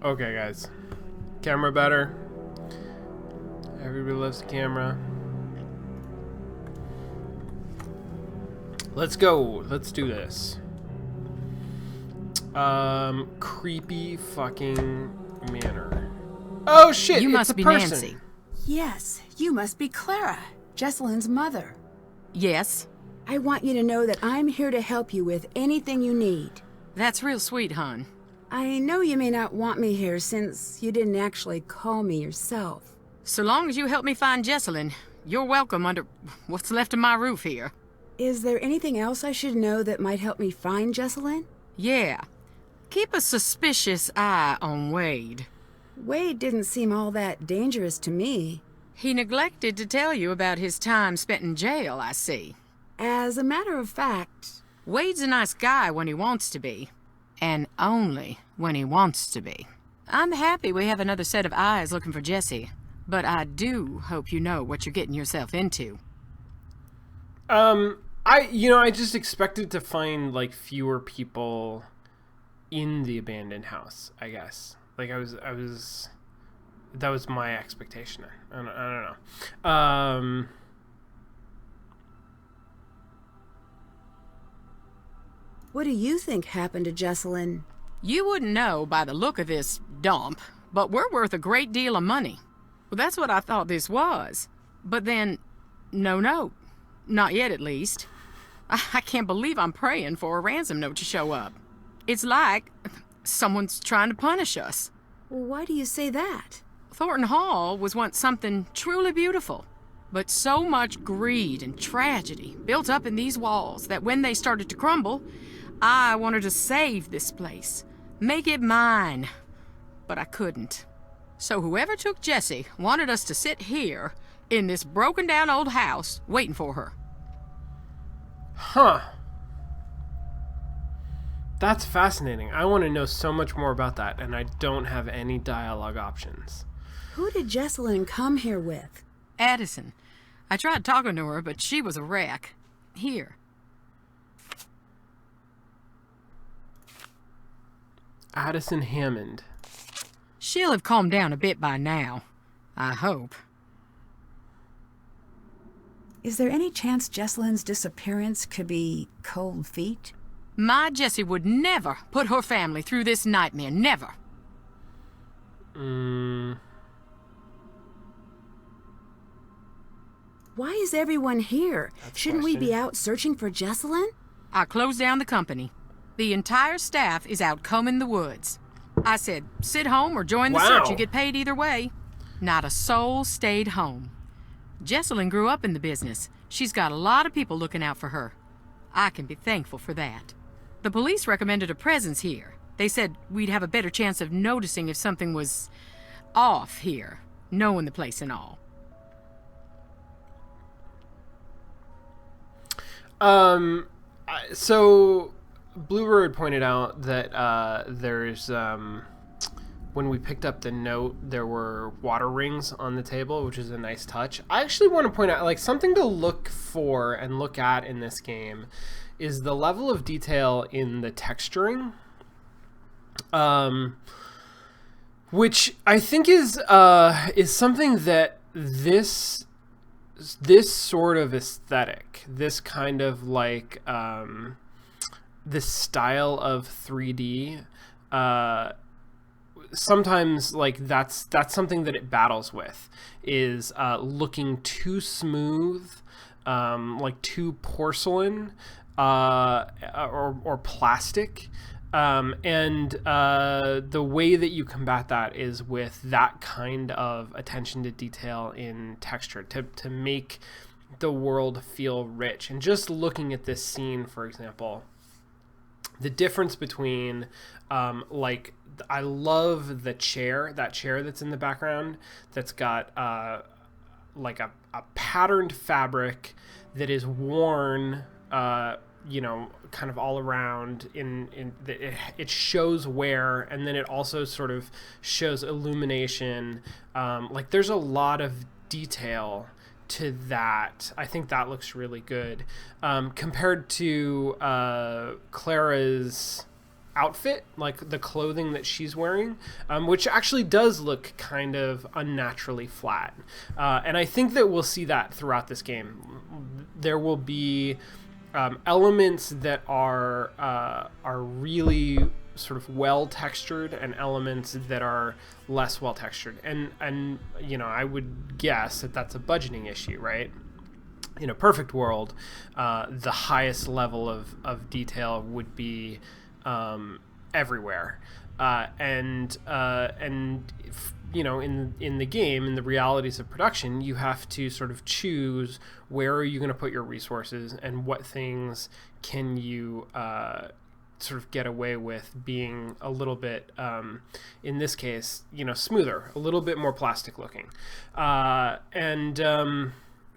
Okay, guys. Camera better. Everybody loves the camera. Let's go. Let's do this. Creepy fucking manor. Oh shit, You it's must a be person. Nancy. Yes, you must be Clara, Jesselyn's mother. Yes, I want you to know that I'm here to help you with anything you need. that's real sweet, hon. I know you may not want me here since you didn't actually call me yourself. So long as you help me find Jesselyn, you're welcome under what's left of my roof here. Is there anything else I should know that might help me find Jesselyn? Yeah. Keep a suspicious eye on Wade. Wade didn't seem all that dangerous to me. He neglected to tell you about his time spent in jail, I see. As a matter of fact, Wade's a nice guy when he wants to be. And only when he wants to be. I'm happy we have another set of eyes looking for Jesse. But I do hope you know what you're getting yourself into. I just expected to find like fewer people in the abandoned house, I guess. Like I was that was my expectation. I don't know. what do you think happened to Jesselyn? You wouldn't know by the look of this dump, but we're worth a great deal of money. Well, that's what I thought this was. But then, no. Not yet, at least. I can't believe I'm praying for a ransom note to show up. It's like someone's trying to punish us. Why do you say that? Thornton Hall was once something truly beautiful. But so much greed and tragedy built up in these walls that when they started to crumble, I wanted to save this place. Make it mine. But I couldn't. So whoever took Jessie wanted us to sit here in this broken down old house waiting for her. Huh. That's fascinating. I want to know so much more about that, and I don't have any dialogue options. Who did Jesselyn come here with? Addison. I tried talking to her, but she was a wreck. Here. Addison Hammond. She'll have calmed down a bit by now. I hope. Is there any chance Jesselyn's disappearance could be cold feet? My Jessie would never put her family through this nightmare. Never. Why is everyone here? That's Shouldn't we be question. out searching for Jesselyn? I closed down the company. The entire staff is out combing the woods. I said, sit home or join the search. You get paid either way. Not a soul stayed home. Jesselyn grew up in the business. She's got a lot of people looking out for her. I can be thankful for that. The police recommended a presence here. They said we'd have a better chance of noticing if something was off here, knowing the place and all. So Blue Bird pointed out that there's when we picked up the note, there were water rings on the table, which is a nice touch. I actually want to point out, like, something to look for and look at in this game is the level of detail in the texturing, which I think is something that this sort of aesthetic, this kind of like this style of 3D, sometimes like that's something that it battles with, is looking too smooth, like too porcelain, or plastic. And the way that you combat that is with that kind of attention to detail in texture to make the world feel rich. And just looking at this scene, for example, the difference between like, I love that chair that's in the background that's got like a patterned fabric that is worn kind of all around it shows wear, and then it also sort of shows illumination. Like, there's a lot of detail to that. I think that looks really good compared to Clara's outfit, like the clothing that she's wearing, which actually does look kind of unnaturally flat. And I think that we'll see that throughout this game. There will be elements that are really sort of well textured and elements that are less well textured. And you know, I would guess that that's a budgeting issue, right? In a perfect world, the highest level of detail would be everywhere, and you know, in the game, in the realities of production, you have to sort of choose where are you going to put your resources and what things can you sort of get away with being a little bit, in this case, you know, smoother, a little bit more plastic looking,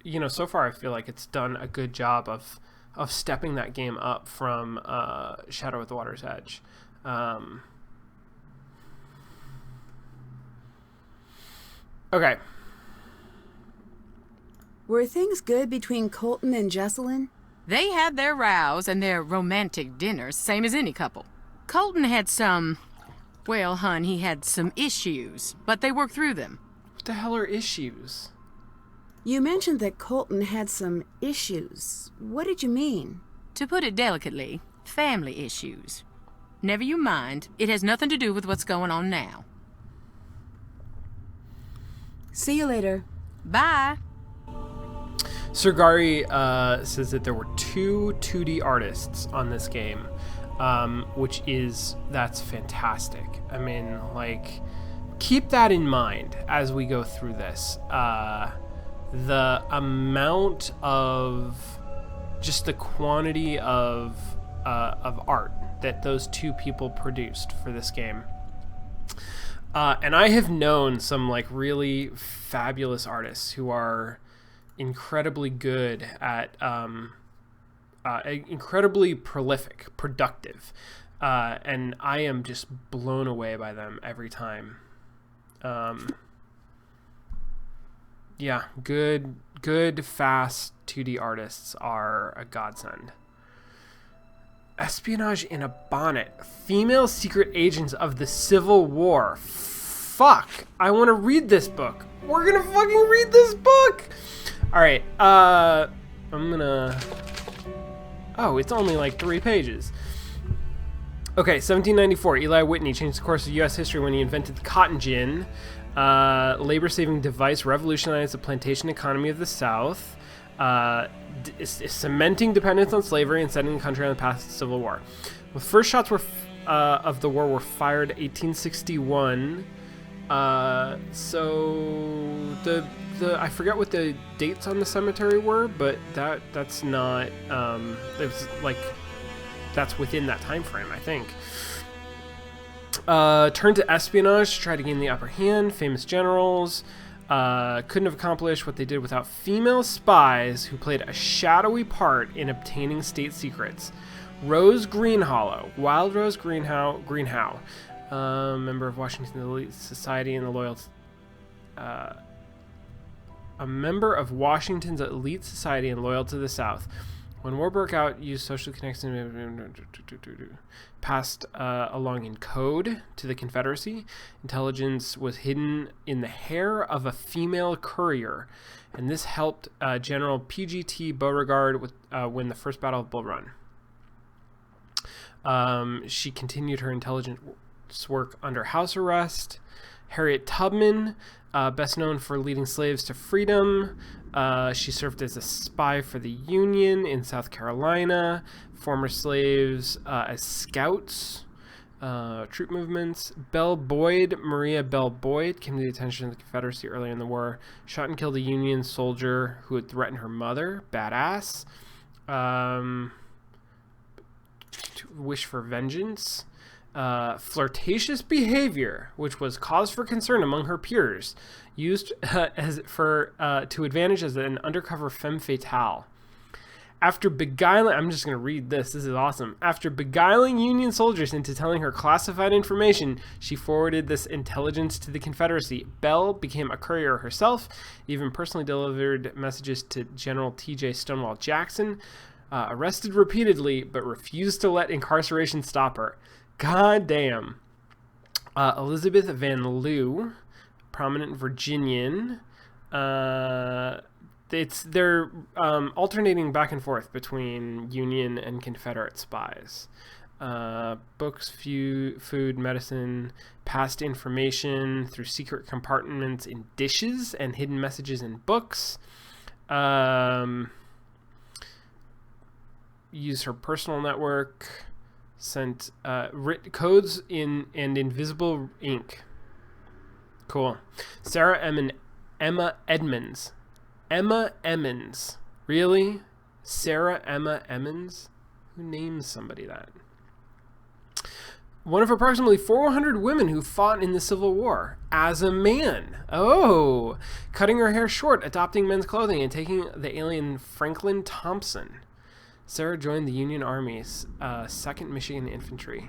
you know, so far I feel like it's done a good job of stepping that game up from Shadow at the Water's Edge. Okay. Were things good between Colton and Jesselyn? They had their rows and their romantic dinners, same as any couple. Colton had some... Well, hun, he had some issues, but they worked through them. What the hell are issues? You mentioned that Colton had some issues. What did you mean? To put it delicately, family issues. Never you mind. It has nothing to do with what's going on now. See you later. Bye. Sergari says that there were 2 2D artists on this game, that's fantastic. I mean, like, keep that in mind as we go through this. The amount of, just the quantity of art that those 2 people produced for this game. And I have known some like really fabulous artists who are incredibly good at, incredibly prolific, productive. And I am just blown away by them every time. Yeah, good, fast 2D artists are a godsend. Espionage in a bonnet. Female secret agents of the Civil War. Fuck. I want to read this book. We're gonna fucking read this book. All right. I'm gonna... Oh, it's only like 3 pages. Okay, 1794. Eli Whitney changed the course of U.S. history when he invented the cotton gin. Labor-saving device revolutionized the plantation economy of the South, cementing dependence on slavery and setting the country on the path to the Civil War. The first shots of the war were fired 1861. So the I forget what the dates on the cemetery were, but that's not it's like that's within that time frame, I think. Turned to espionage to try to gain the upper hand. Famous generals couldn't have accomplished what they did without female spies who played a shadowy part in obtaining state secrets. Rose Greenhollow, Wild Rose Greenhow, member of Washington's elite society and loyal to the South. When war broke out, used social connections, passed along in code to the Confederacy. Intelligence was hidden in the hair of a female courier, and this helped General P.G.T. Beauregard win the First Battle of Bull Run. She continued her intelligence work under house arrest. Harriet Tubman, best known for leading slaves to freedom. She served as a spy for the Union in South Carolina. Former slaves as scouts, troop movements. Maria Bell Boyd, came to the attention of the Confederacy early in the war. Shot and killed a Union soldier who had threatened her mother. Badass. Wish for vengeance. Flirtatious behavior, which was cause for concern among her peers, used to advantage as an undercover femme fatale. After beguiling, I'm just going to read this. This is awesome. After beguiling Union soldiers into telling her classified information, she forwarded this intelligence to the Confederacy. Bell became a courier herself, even personally delivered messages to General T.J. Stonewall Jackson. Arrested repeatedly, but refused to let incarceration stop her. God damn. Elizabeth Van Loo, prominent Virginian. They're alternating back and forth between Union and Confederate spies. Books, food, medicine, passed information through secret compartments in dishes and hidden messages in books. Use her personal network, sent writ codes in and invisible ink. Cool. Sarah Emma Edmonds. Emma Emmons. Really? Sarah Emma Emmons? Who names somebody that? One of approximately 400 women who fought in the Civil War as a man. Oh, cutting her hair short, adopting men's clothing, and taking the alien Franklin Thompson. Sarah joined the Union Army's 2nd Michigan Infantry.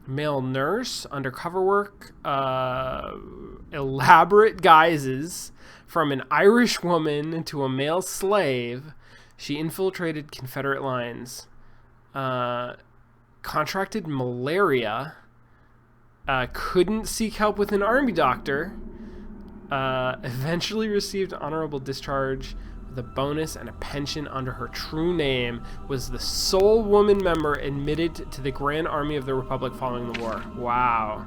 Male nurse, undercover work, elaborate guises, from an Irish woman to a male slave. She infiltrated Confederate lines. Contracted malaria, couldn't seek help with an army doctor, eventually received honorable discharge with a bonus and a pension under her true name, was the sole woman member admitted to the Grand Army of the Republic following the war. Wow.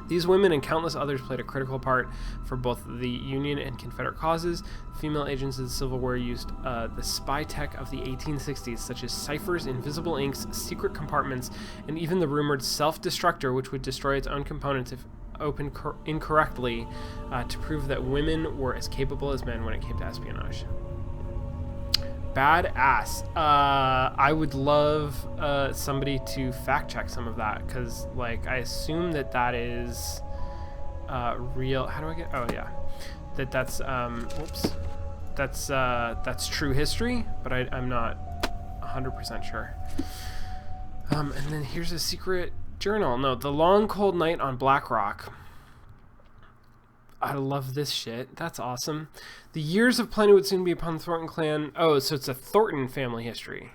These women and countless others played a critical part for both the Union and Confederate causes. Female agents of the Civil War used the spy tech of the 1860s, such as ciphers, invisible inks, secret compartments, and even the rumored self-destructor, which would destroy its own components if opened incorrectly, to prove that women were as capable as men when it came to espionage. Badass. I would love somebody to fact check some of that, because like I assume that is real. How do I get? Oh yeah, that's whoops. That's true history, but I'm not 100% sure. And then here's a secret journal. No, The Long Cold Night on Black Rock. I love this shit. That's awesome. The years of plenty would soon be upon the Thornton clan. Oh, so it's a Thornton family history.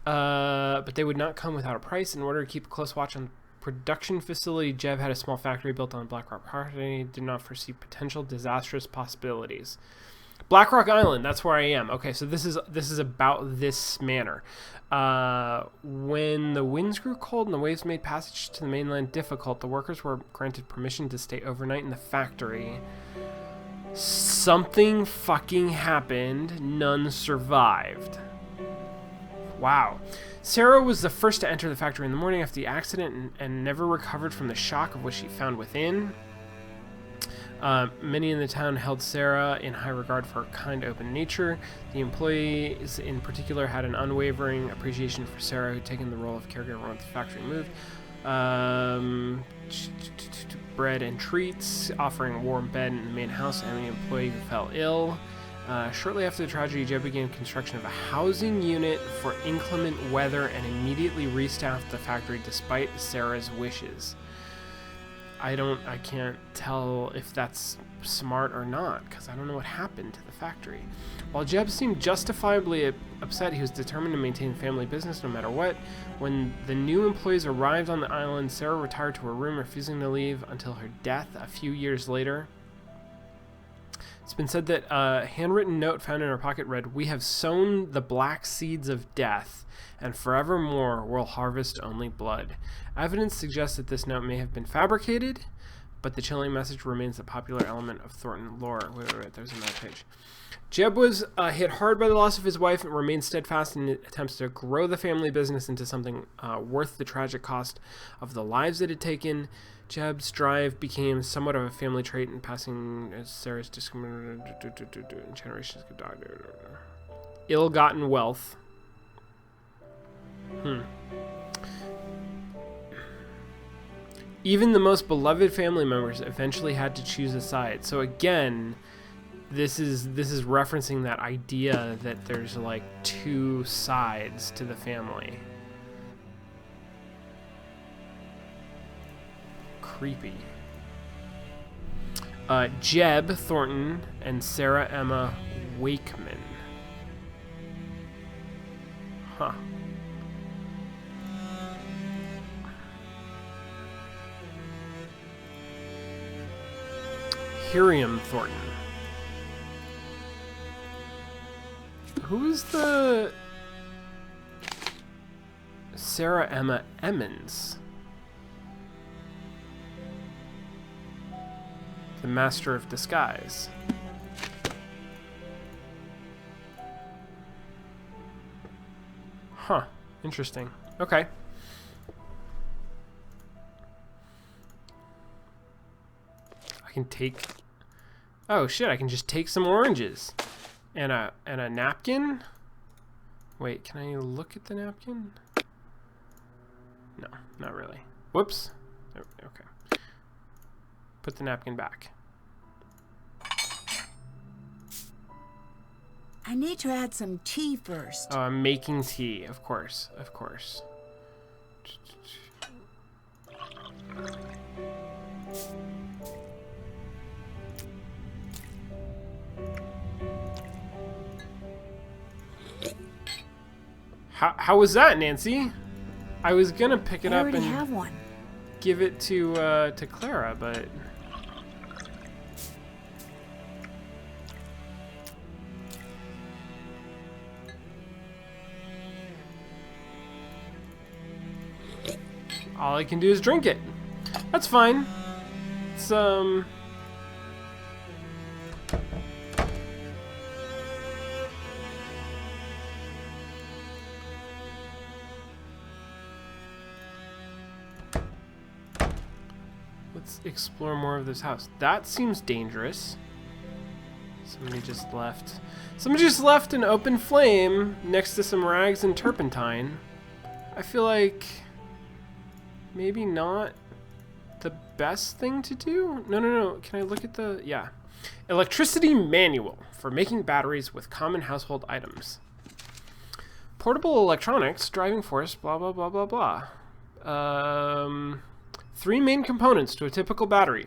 But they would not come without a price. In order to keep a close watch on production facility, Jeb had a small factory built on Black Rock property. Did not foresee potential disastrous possibilities. Black Rock Island, that's where I am. Okay, so this is about this manor. When the winds grew cold and the waves made passage to the mainland difficult, the workers were granted permission to stay overnight in the factory. Something fucking happened. None survived. Wow. Sarah was the first to enter the factory in the morning after the accident and never recovered from the shock of what she found within. Many in the town held Sarah in high regard for her kind, open nature. The employees in particular had an unwavering appreciation for Sarah, who had taken the role of caregiver once the factory moved. Bread and treats, offering a warm bed in the main house to any employee who fell ill. Shortly after the tragedy, Jeb began construction of a housing unit for inclement weather and immediately restaffed the factory despite Sarah's wishes. I can't tell if that's smart or not, because I don't know what happened to the factory. While Jeb seemed justifiably upset, he was determined to maintain family business no matter what. When the new employees arrived on the island, Sarah retired to her room, refusing to leave until her death a few years later. It's been said that a handwritten note found in her pocket read, "We have sown the black seeds of death, and forevermore will harvest only blood." Evidence suggests that this note may have been fabricated, but the chilling message remains a popular element of Thornton lore. Wait, there's another page. Jeb was hit hard by the loss of his wife and remained steadfast in attempts to grow the family business into something worth the tragic cost of the lives it had taken. Jeb's drive became somewhat of a family trait in passing Sarah's generations of ill-gotten wealth. Even the most beloved family members eventually had to choose a side. So again, this is referencing that idea that there's like two sides to the family. Creepy. Jeb Thornton and Sarah Emma Wakeman. Huh. Helium Thornton. Who's the... Sarah Emma Emmons? The Master of Disguise. Huh. Interesting. Okay. I can take... Oh shit, I can just take some oranges. And a napkin? Wait, can I look at the napkin? No, not really. Whoops. Okay. Put the napkin back. I need to add some tea first. Oh, I'm making tea. Of course. Of course. How was that, Nancy? I was gonna pick it up and have one. give it to Clara, but all I can do is drink it. That's fine. It's let's explore more of this house. That seems dangerous. Somebody just left. Somebody just left an open flame next to some rags and turpentine. I feel like maybe not the best thing to do. No. Can I look at the... Yeah. Electricity manual for making batteries with common household items. Portable electronics, driving force, blah, blah, blah, blah, blah. 3 main components to a typical battery.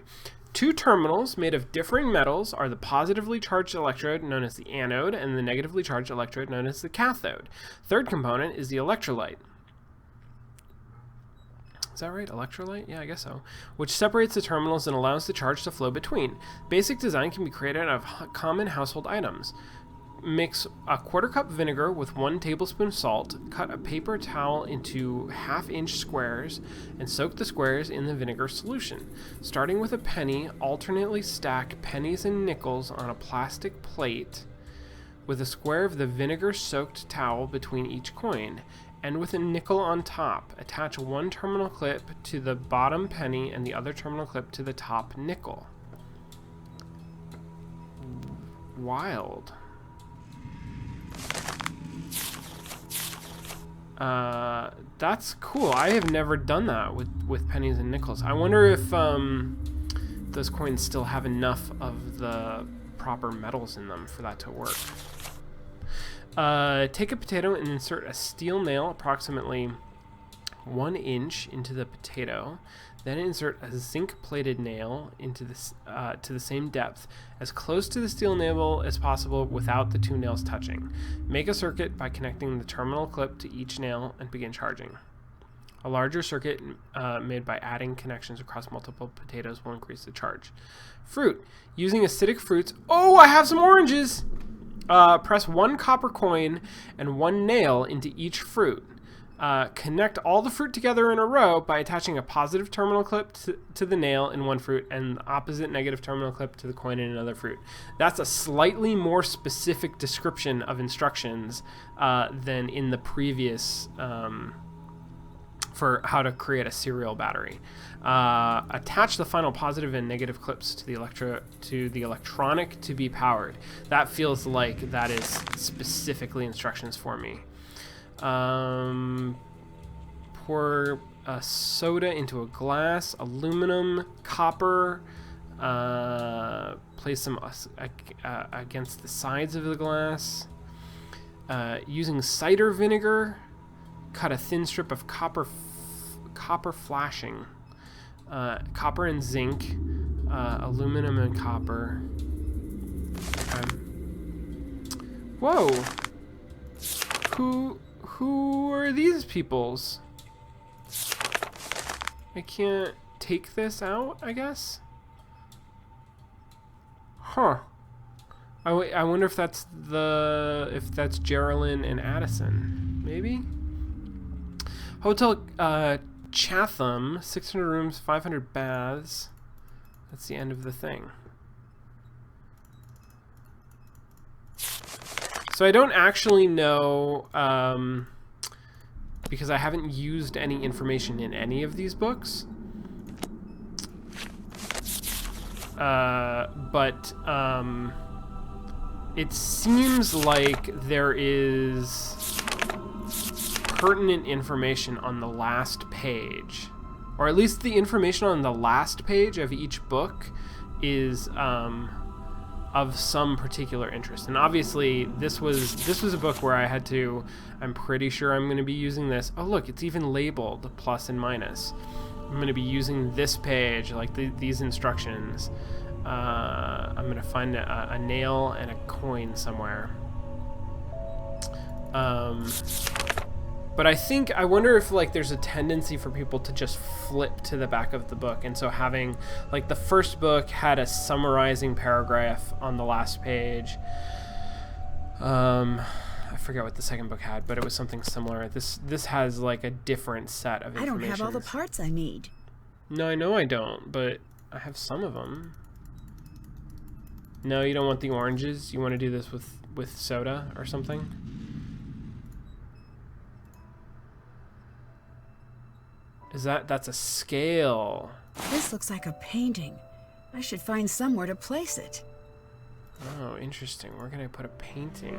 2 terminals made of differing metals are the positively charged electrode, known as the anode, and the negatively charged electrode, known as the cathode. Third component is the electrolyte. Is that right? Electrolyte? Yeah, I guess so. Which separates the terminals and allows the charge to flow between. Basic design can be created out of common household items. Mix a 1/4 cup vinegar with 1 tablespoon salt, cut a paper towel into 1/2-inch squares, and soak the squares in the vinegar solution. Starting with a penny, alternately stack pennies and nickels on a plastic plate with a square of the vinegar-soaked towel between each coin. End with a nickel on top. Attach 1 terminal clip to the bottom penny and the other terminal clip to the top nickel. Wild. That's cool. I have never done that with pennies and nickels. I wonder if those coins still have enough of the proper metals in them for that to work. Take a potato and insert a steel nail approximately 1 inch into the potato. Then insert a zinc-plated nail into this to the same depth, as close to the steel nail as possible without the 2 nails touching. Make a circuit by connecting the terminal clip to each nail and begin charging. A larger circuit made by adding connections across multiple potatoes will increase the charge. Fruit. Using acidic fruits... Oh, I have some oranges! Press 1 copper coin and 1 nail into each fruit. Connect all the fruit together in a row by attaching a positive terminal clip to the nail in one fruit and the opposite negative terminal clip to the coin in another fruit. That's a slightly more specific description of instructions than in the previous for how to create a serial battery. Attach the final positive and negative clips to the electronic to be powered. That feels like that is specifically instructions for me. Pour soda into a glass, aluminum, copper, place them against the sides of the glass. Using cider vinegar, cut a thin strip of copper flashing. Copper and zinc, aluminum and copper. Whoa! Who are these peoples? I can't take this out, I guess? Huh. I wonder if that's Geraldine and Addison. Maybe? Hotel Chatham, 600 rooms, 500 baths. That's the end of the thing. So I don't actually know, because I haven't used any information in any of these books. But it seems like there is pertinent information on the last page, or at least the information on the last page of each book is of some particular interest. And obviously this was a book where I had to, I'm pretty sure I'm going to be using this. Oh look, it's even labeled plus and minus. I'm going to be using this page, like these instructions. I'm going to find a nail and a coin somewhere. But I wonder if like there's a tendency for people to just flip to the back of the book, and so having like the first book had a summarizing paragraph on the last page. I forget what the second book had, but it was something similar. This has like a different set of information. I don't have all the parts I need. No, I know I don't, but I have some of them. No, you don't want the oranges? You want to do this with soda or something? That's a scale. This looks like a painting. I should find somewhere to place it. Oh, interesting. Where can I put a painting?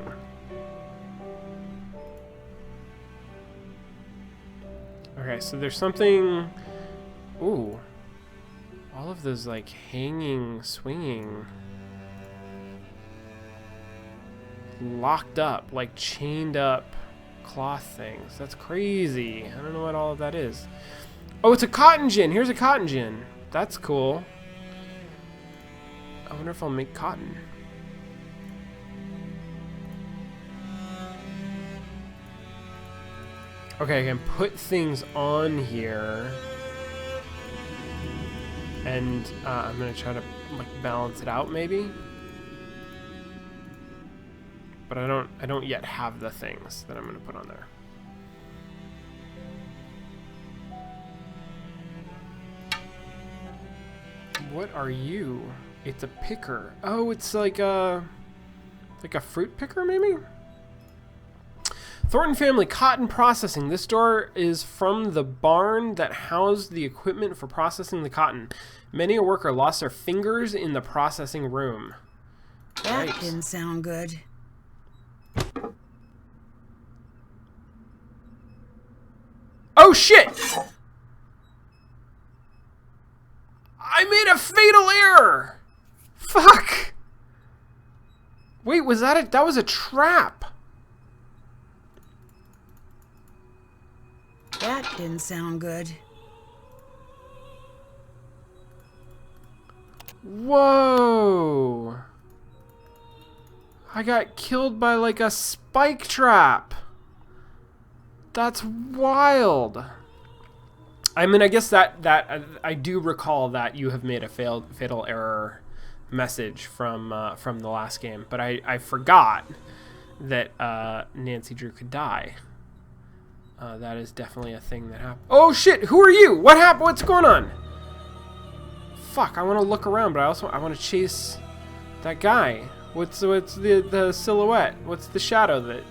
Okay, so there's something... Ooh. All of those, like, hanging, swinging... locked up, like, chained up cloth things. That's crazy. I don't know what all of that is. Oh, it's a cotton gin. Here's a cotton gin. That's cool. I wonder if I'll make cotton. Okay, I can put things on here. And I'm going to try to like balance it out maybe. But I don't yet have the things that I'm going to put on there. What are you? It's a picker. Oh, it's like a fruit picker maybe? Thornton Family Cotton Processing. This door is from the barn that housed the equipment for processing the cotton. Many a worker lost their fingers in the processing room. That didn't sound good. Oh shit! I made a fatal error! Fuck! Wait, was that it? That was a trap! That didn't sound good. Whoa! I got killed by like a spike trap! That's wild! I mean, I guess that I do recall that you have made a fatal error message from the last game, but I forgot that Nancy Drew could die. That is definitely a thing that happened. Oh shit! Who are you? What happened? What's going on? Fuck! I want to look around, but I want to chase that guy. What's the silhouette? What's the shadow that?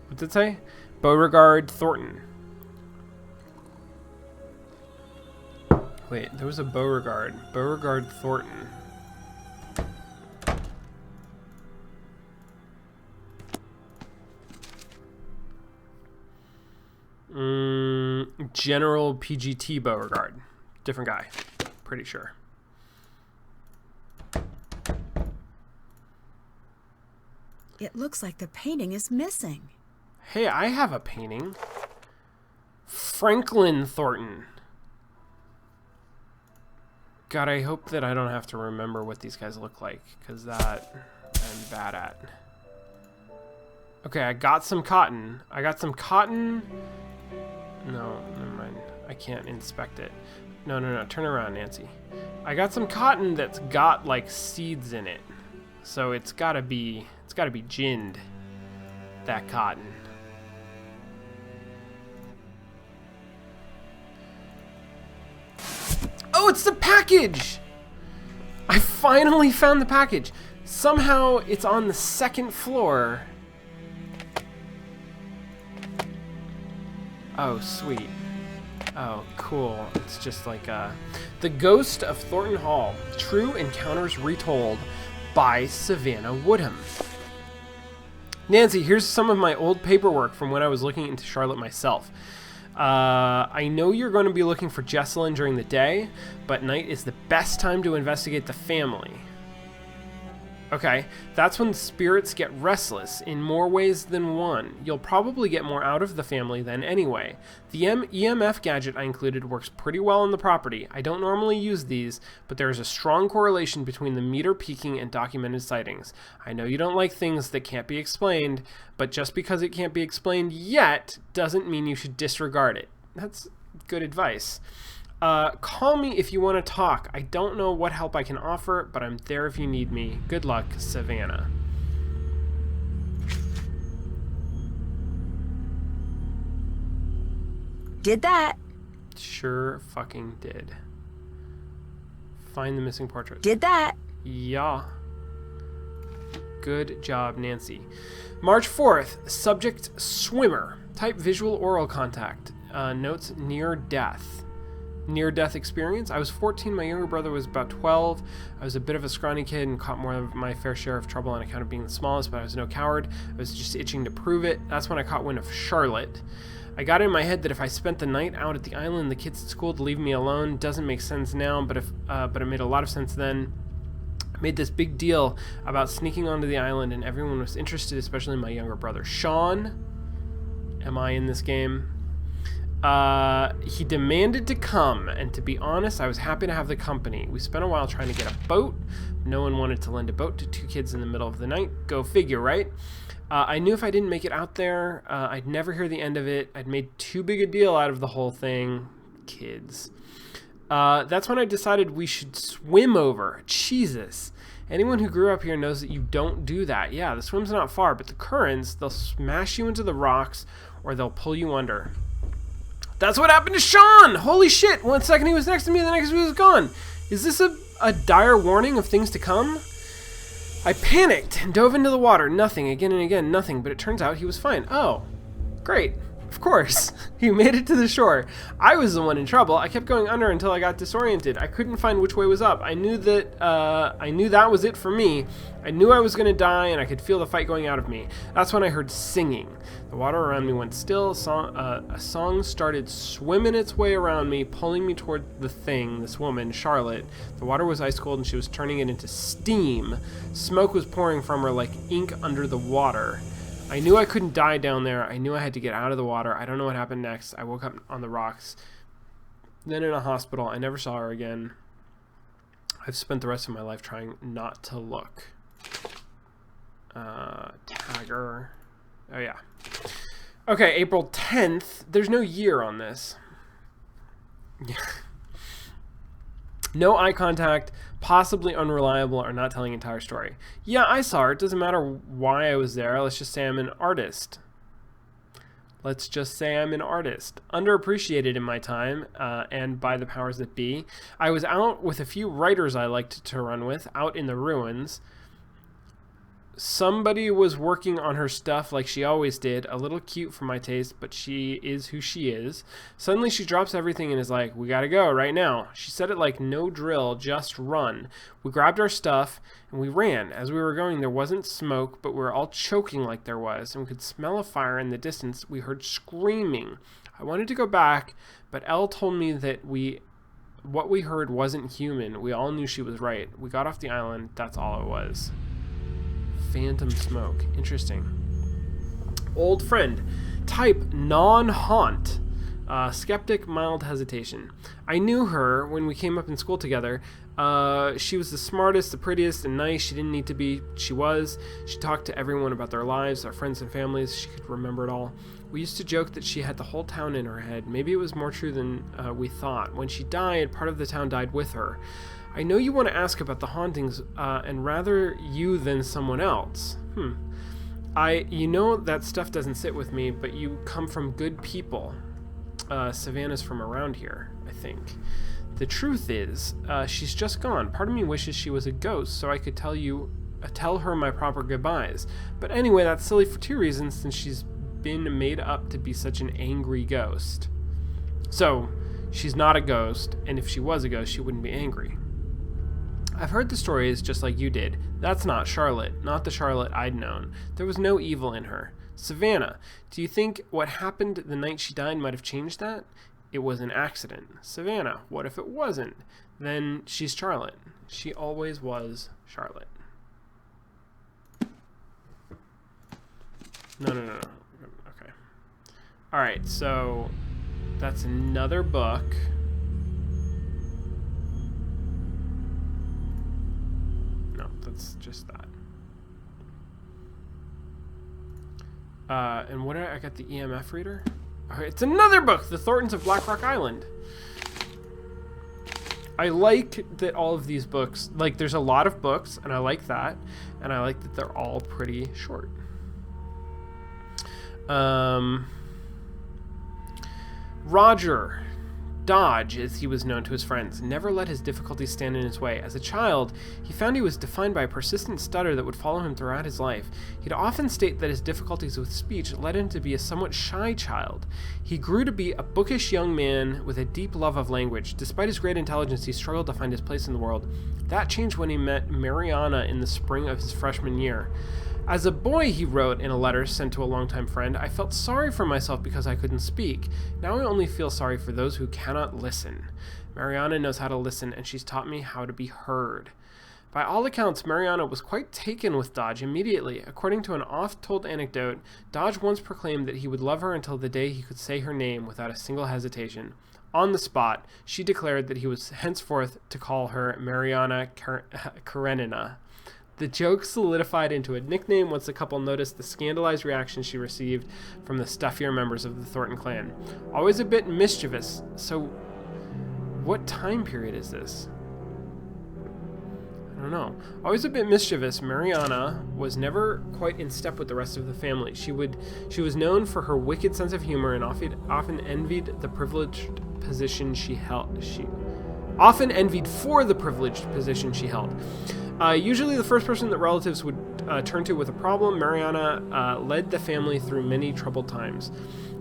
What did it say? Beauregard Thornton. Wait, there was a Beauregard. Beauregard Thornton. General PGT Beauregard. Different guy. Pretty sure. It looks like the painting is missing. Hey, I have a painting. Franklin Thornton. God, I hope that I don't have to remember what these guys look like, because that I'm bad at. Okay, I got some cotton. No, never mind. I can't inspect it. No. Turn around, Nancy. I got some cotton that's got like seeds in it. So it's gotta be ginned. That cotton. Oh, it's the package! I finally found the package. Somehow it's on the second floor. Oh, sweet. Oh, cool. It's just like The Ghost of Thornton Hall. True Encounters Retold by Savannah Woodham. Nancy, here's some of my old paperwork from when I was looking into Charlotte myself. I know you're going to be looking for Jessalyn during the day, but night is the best time to investigate the family. Okay, that's when the spirits get restless in more ways than one. You'll probably get more out of the family then anyway. The EMF gadget I included works pretty well on the property. I don't normally use these, but there is a strong correlation between the meter peaking and documented sightings. I know you don't like things that can't be explained, but just because it can't be explained yet doesn't mean you should disregard it. That's good advice. Call me if you want to talk. I don't know what help I can offer, but I'm there if you need me. Good luck, Savannah. Did that. Sure fucking did. Find the missing portrait. Did that. Yeah. Good job, Nancy. March 4th. Subject, swimmer. Type, visual oral contact. Notes, near death. Near-death experience. I was 14, my younger brother was about 12. I was a bit of a scrawny kid and caught more of my fair share of trouble on account of being the smallest, but I was no coward. I was just itching to prove it. That's when I caught wind of Charlotte. I got in my head that if I spent the night out at the island, the kids at school would leave me alone. Doesn't make sense now, but it made a lot of sense then. I made this big deal about sneaking onto the island, and everyone was interested, especially my younger brother, Sean. Am I in this game? He demanded to come, and to be honest, I was happy to have the company. We spent a while trying to get a boat. No one wanted to lend a boat to two kids in the middle of the night. Go figure, right? I knew if I didn't make it out there, I'd never hear the end of it. I'd made too big a deal out of the whole thing. Kids. That's when I decided we should swim over. Jesus. Anyone who grew up here knows that you don't do that. Yeah, the swim's not far, but the currents, they'll smash you into the rocks, or they'll pull you under. That's what happened to Sean! Holy shit! 1 second he was next to me, the next he was gone. Is this a dire warning of things to come? I panicked and dove into the water. Nothing. Again and again, nothing. But it turns out he was fine. Oh, great. Of course. He made it to the shore. I was the one in trouble. I kept going under until I got disoriented. I couldn't find which way was up. I knew that was it for me. I knew I was going to die, and I could feel the fight going out of me. That's when I heard singing. The water around me went still. A song started swimming its way around me, pulling me toward the thing, this woman, Charlotte. The water was ice cold, and she was turning it into steam. Smoke was pouring from her like ink under the water. I knew I couldn't die down there. I knew I had to get out of the water. I don't know what happened next. I woke up on the rocks. Then in a hospital. I never saw her again. I've spent the rest of my life trying not to look. Tagger. Oh, yeah. Okay, April 10th. There's no year on this. No eye contact. Possibly unreliable or not telling entire story. Yeah, I saw her. It doesn't matter why I was there. Let's just say I'm an artist. Underappreciated in my time, and by the powers that be. I was out with a few writers I liked to run with, out in the ruins. Somebody was working on her stuff like she always did. A little cute for my taste, but she is who she is. Suddenly she drops everything and is like, we gotta go right now. She said it like no drill, just run. We grabbed our stuff and we ran. As we were going, there wasn't smoke, but we were all choking like there was, and we could smell a fire in the distance. We heard screaming. I wanted to go back, but Elle told me that what we heard wasn't human. We all knew she was right. We got off the island. That's all it was. Phantom smoke. Interesting. Old friend. Type non-haunt. Skeptic, mild hesitation. I knew her when we came up in school together. She was the smartest, the prettiest, and nice. She didn't need to be. She was. She talked to everyone about their lives, their friends and families. She could remember it all. We used to joke that she had the whole town in her head. Maybe it was more true than we thought. When she died, part of the town died with her. I know you want to ask about the hauntings, and rather you than someone else. You know that stuff doesn't sit with me, but you come from good people. Savannah's from around here, I think. The truth is, she's just gone. Part of me wishes she was a ghost so I could tell her my proper goodbyes. But anyway, that's silly for two reasons, since she's been made up to be such an angry ghost. So, she's not a ghost, and if she was a ghost, she wouldn't be angry. I've heard the stories just like you did. That's not Charlotte, not the Charlotte I'd known. There was no evil in her. Savannah, do you think what happened the night she died might have changed that? It was an accident. Savannah, what if it wasn't? Then she's Charlotte. She always was Charlotte. No. Okay. Alright, so that's another book. No, that's just that. And what did I got the EMF reader? It's another book, The Thorntons of Black Rock Island. I like that all of these books, like there's a lot of books, and I like that, and I like that they're all pretty short. Roger Dodge, as he was known to his friends, never let his difficulties stand in his way. As a child, he found he was defined by a persistent stutter that would follow him throughout his life. He'd often state that his difficulties with speech led him to be a somewhat shy child. He grew to be a bookish young man with a deep love of language. Despite his great intelligence, he struggled to find his place in the world. That changed when he met Mariana in the spring of his freshman year. As a boy, he wrote in a letter sent to a longtime friend, I felt sorry for myself because I couldn't speak. Now I only feel sorry for those who cannot listen. Mariana knows how to listen, and she's taught me how to be heard. By all accounts, Mariana was quite taken with Dodge immediately. According to an oft-told anecdote, Dodge once proclaimed that he would love her until the day he could say her name without a single hesitation. On the spot, she declared that he was henceforth to call her Mariana Karenina. The joke solidified into a nickname once the couple noticed the scandalized reaction she received from the stuffier members of the Thornton clan. Always a bit mischievous, so what time period is this? I don't know. Always a bit mischievous, Mariana was never quite in step with the rest of the family. She was known for her wicked sense of humor and often envied the privileged position she held. She often envied for the privileged position she held. Usually the first person that relatives would turn to with a problem, Mariana led the family through many troubled times.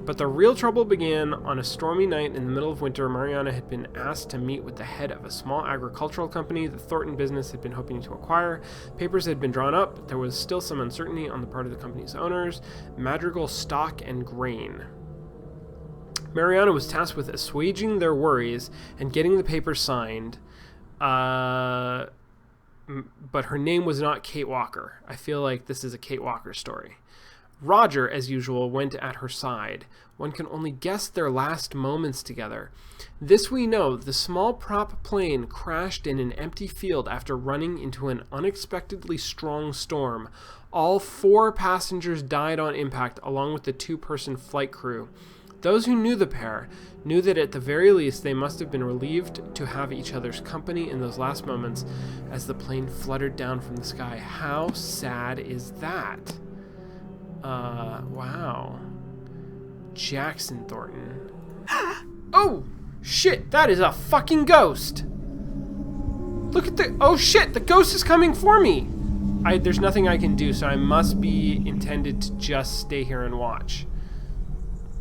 But the real trouble began on a stormy night in the middle of winter. Mariana had been asked to meet with the head of a small agricultural company the Thornton business had been hoping to acquire. Papers had been drawn up, but there was still some uncertainty on the part of the company's owners, Madrigal Stock and Grain. Mariana was tasked with assuaging their worries and getting the papers signed. But her name was not Kate Walker. I feel like this is a Kate Walker story. Roger, as usual, went at her side. One can only guess their last moments together. This we know, the small prop plane crashed in an empty field after running into an unexpectedly strong storm. All 4 passengers died on impact, along with the 2-person flight crew. Those who knew the pair knew that at the very least they must have been relieved to have each other's company in those last moments as the plane fluttered down from the sky. How sad is that? Wow. Jackson Thornton. Oh, shit, that is a fucking ghost. Look at oh shit, the ghost is coming for me. There's nothing I can do, so I must be intended to just stay here and watch.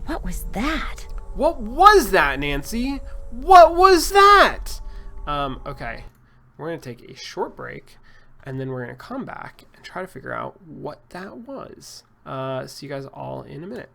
What was that? What was that, Nancy? What was that? Okay. We're going to take a short break, and then we're going to come back and try to figure out what that was. See you guys all in a minute.